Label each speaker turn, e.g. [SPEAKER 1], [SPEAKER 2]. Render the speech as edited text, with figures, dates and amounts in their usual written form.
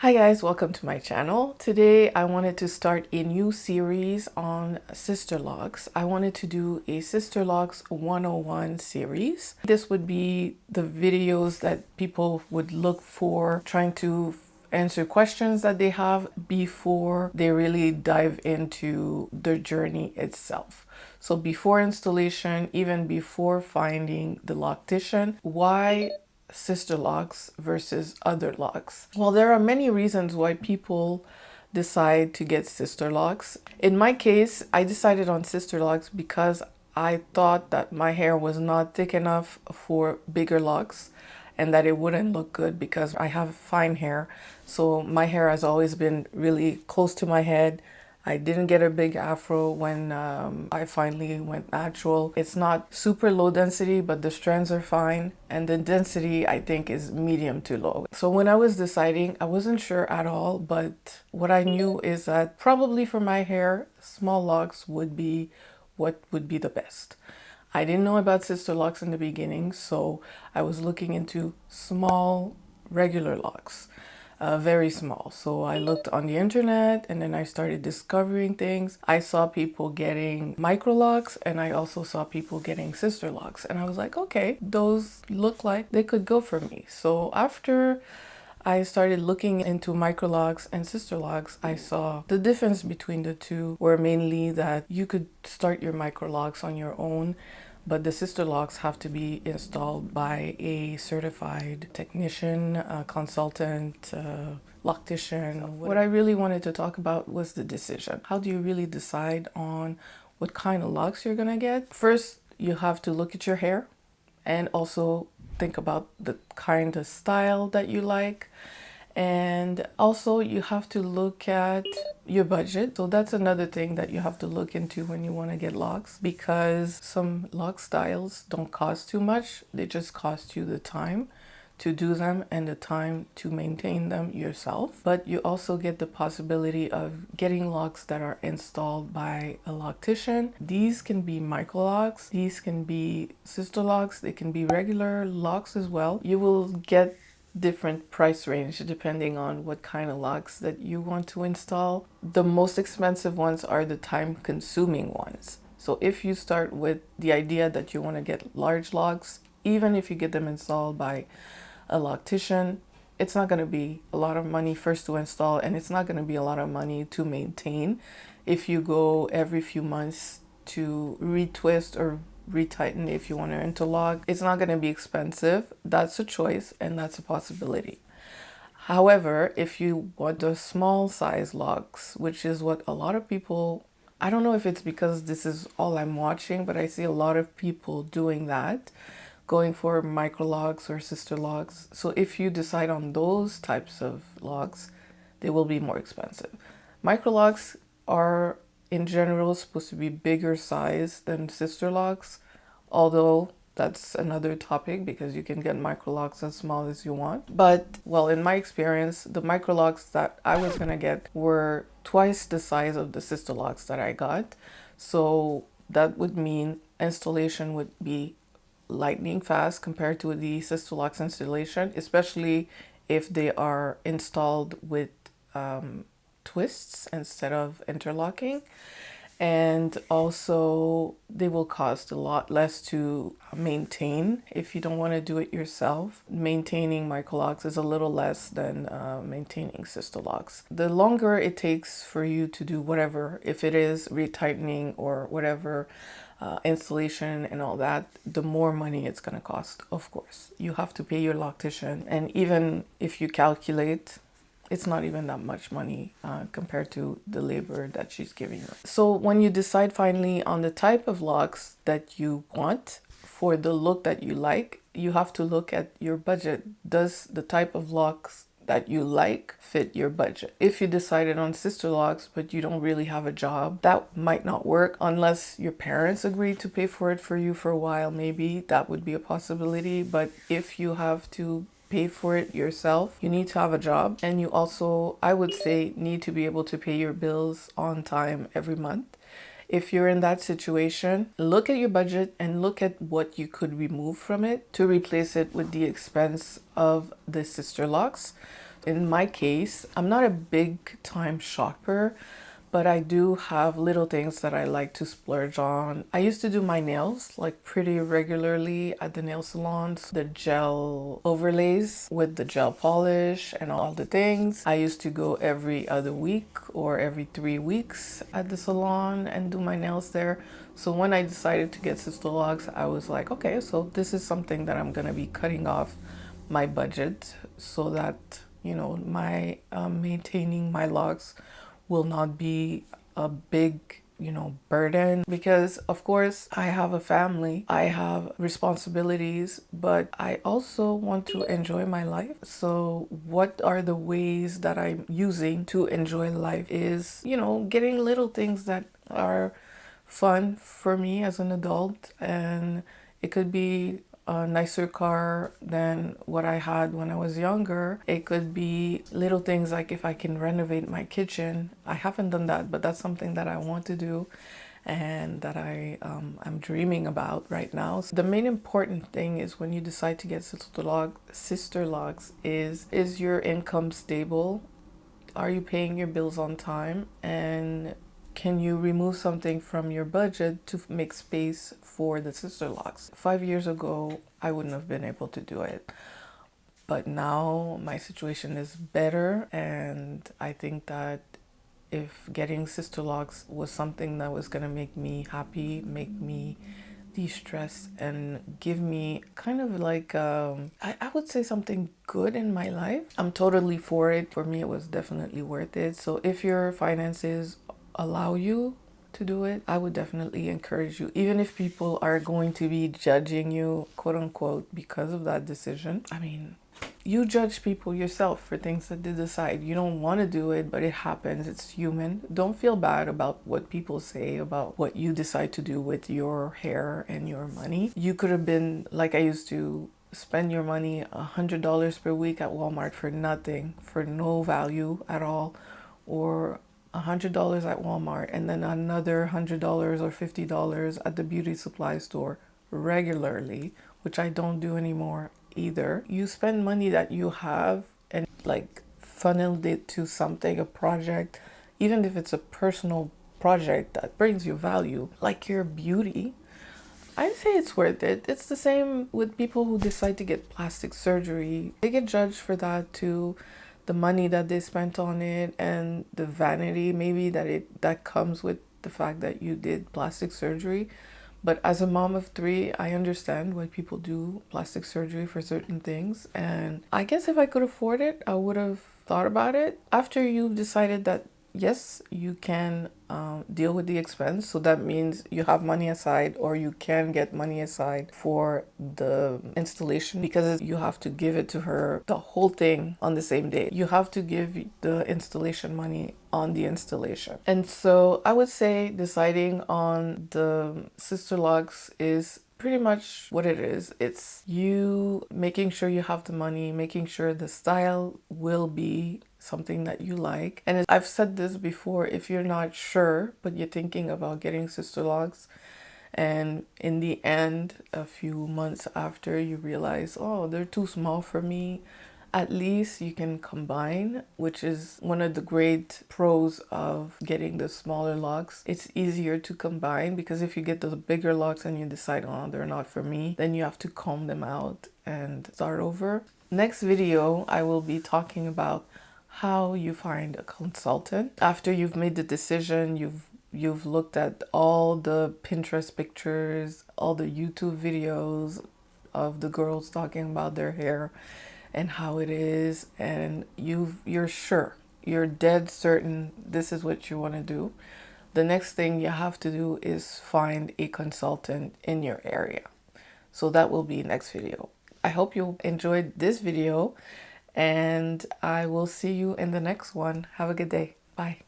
[SPEAKER 1] Hi guys, welcome to my channel. Today I wanted to start a new series on sister locks. I wanted to do a sister locks 101 series. This would be the videos that people would look for, trying to answer questions that they have before they really dive into the journey itself. So before installation, even before finding the loctician, why sister locks versus other locks? Well, there are many reasons why people decide to get sister locks. In my case, I decided on sister locks because I thought that my hair was not thick enough for bigger locks and that it wouldn't look good because I have fine hair. So my hair has always been really close to my head. I didn't get a big afro when I finally went natural. It's not super low density, but the strands are fine. And the density, I think, is medium to low. So when I was deciding, I wasn't sure at all. But what I knew is that probably for my hair, small locks would be what would be the best. I didn't know about sister locks in the beginning, so I was looking into small, regular locks. Very small. So I looked on the internet and then I started discovering things. I saw people getting micro locks and I also saw people getting sister locks. And I was like, okay, those look like they could go for me. So after I started looking into micro locks and sister locks, I saw the difference between the two were mainly that you could start your micro locks on your own, but the sister locks have to be installed by a certified technician, a consultant, loctician. What I really wanted to talk about was the decision. How do you really decide on what kind of locks you're gonna get? First, you have to look at your hair and also think about the kind of style that you like. And also you have to look at your budget. So that's another thing that you have to look into when you want to get locks, because some lock styles don't cost too much. They just cost you the time to do them and the time to maintain them yourself. But you also get the possibility of getting locks that are installed by a loctician. These can be micro locks, these can be sister locks, they can be regular locks as well. You will get different price range depending on what kind of locks that you want to install. The most expensive ones are the time consuming ones. So if you start with the idea that you want to get large locks, even if you get them installed by a loctician, it's not going to be a lot of money first to install, and it's not going to be a lot of money to maintain. If you go every few months to retwist or retighten if you want to interlock, it's not going to be expensive. That's a choice and that's a possibility. However, if you want the small size locks, which is what a lot of people, I don't know if it's because this is all I'm watching, but I see a lot of people doing that, going for micro locks or sister locks. So if you decide on those types of locks, they will be more expensive. Micro locks are in general supposed to be bigger size than sister locks, although that's another topic because you can get micro locks as small as you want. But well, in my experience, the micro locks that I was gonna get were twice the size of the sister locks that I got. So that would mean installation would be lightning fast compared to the sister locks installation, especially if they are installed with twists instead of interlocking. And also they will cost a lot less to maintain if you don't want to do it yourself. Maintaining micro locks is a little less than maintaining sister locks. The longer it takes for you to do whatever, if it is retightening or whatever, installation and all that, the more money it's going to cost. Of course, you have to pay your loctician, and even if you calculate, it's not even that much money compared to the labor that she's giving you. So when you decide finally on the type of locks that you want for the look that you like, you have to look at your budget. Does the type of locks that you like fit your budget? If you decided on sister locks but you don't really have a job, that might not work unless your parents agree to pay for it for you for a while. Maybe that would be a possibility. But if you have to pay for it yourself, you need to have a job, and you also, I would say, need to be able to pay your bills on time every month. If you're in that situation, look at your budget and look at what you could remove from it to replace it with the expense of the sister locks. In my case, I'm not a big time shopper, but I do have little things that I like to splurge on. I used to do my nails like pretty regularly at the nail salons, the gel overlays with the gel polish and all the things. I used to go every other week or every 3 weeks at the salon and do my nails there. So when I decided to get Sisterlock, I was like, okay, so this is something that I'm gonna be cutting off my budget so that, you know, my maintaining my locks will not be a big, you know, burden, because of course I have a family, I have responsibilities, but I also want to enjoy my life. So what are the ways that I'm using to enjoy life is, you know, getting little things that are fun for me as an adult, and it could be a nicer car than what I had when I was younger. It could be little things like if I can renovate my kitchen. I haven't done that, but that's something that I want to do and that I'm dreaming about right now. So the main important thing is when you decide to get Sisterlocks is your income stable? Are you paying your bills on time? And can you remove something from your budget to make space for the Sisterlocks? 5 years ago, I wouldn't have been able to do it. But now my situation is better, and I think that if getting Sisterlocks was something that was going to make me happy, make me de-stress, and give me kind of like I would say something good in my life, I'm totally for it. For me, it was definitely worth it. So if your finances allow you to do it, I would definitely encourage you, even if people are going to be judging you, quote unquote, because of that decision. I mean, you judge people yourself for things that they decide. You don't want to do it, but it happens. It's human. Don't feel bad about what people say about what you decide to do with your hair and your money. You could have been like I used to spend your money $100 per week at Walmart for nothing, for no value at all, or $100 at Walmart and then another $100 or $50 at the beauty supply store regularly, which I don't do anymore either. You spend money that you have and like funneled it to something, a project, even if it's a personal project that brings you value, like your beauty. I'd say it's worth it. It's the same with people who decide to get plastic surgery. They get judged for that too. The money that they spent on it and the vanity maybe that comes with the fact that you did plastic surgery. But as a mom of three, I understand why people do plastic surgery for certain things. And I guess if I could afford it, I would have thought about it. After you've decided that, yes, you can deal with the expense. So that means you have money aside, or you can get money aside for the installation, because you have to give it to her, the whole thing, on the same day. You have to give the installation money on the installation. And so I would say deciding on the Sisterlocks is pretty much what it is. It's you making sure you have the money, making sure the style will be something that you like. And I've said this before, if you're not sure but you're thinking about getting Sisterlocks, and in the end, a few months after, you realize, oh, they're too small for me, at least you can combine, which is one of the great pros of getting the smaller locks. It's easier to combine, because if you get the bigger locks and you decide, oh, they're not for me, then you have to comb them out and start over. Next video, I will be talking about how you find a consultant. After you've made the decision, you've looked at all the Pinterest pictures, all the YouTube videos of the girls talking about their hair and how it is, and you're sure, you're dead certain this is what you want to do. The next thing you have to do is find a consultant in your area. So that will be next video. I hope you enjoyed this video, and I will see you in the next one. Have a good day. Bye.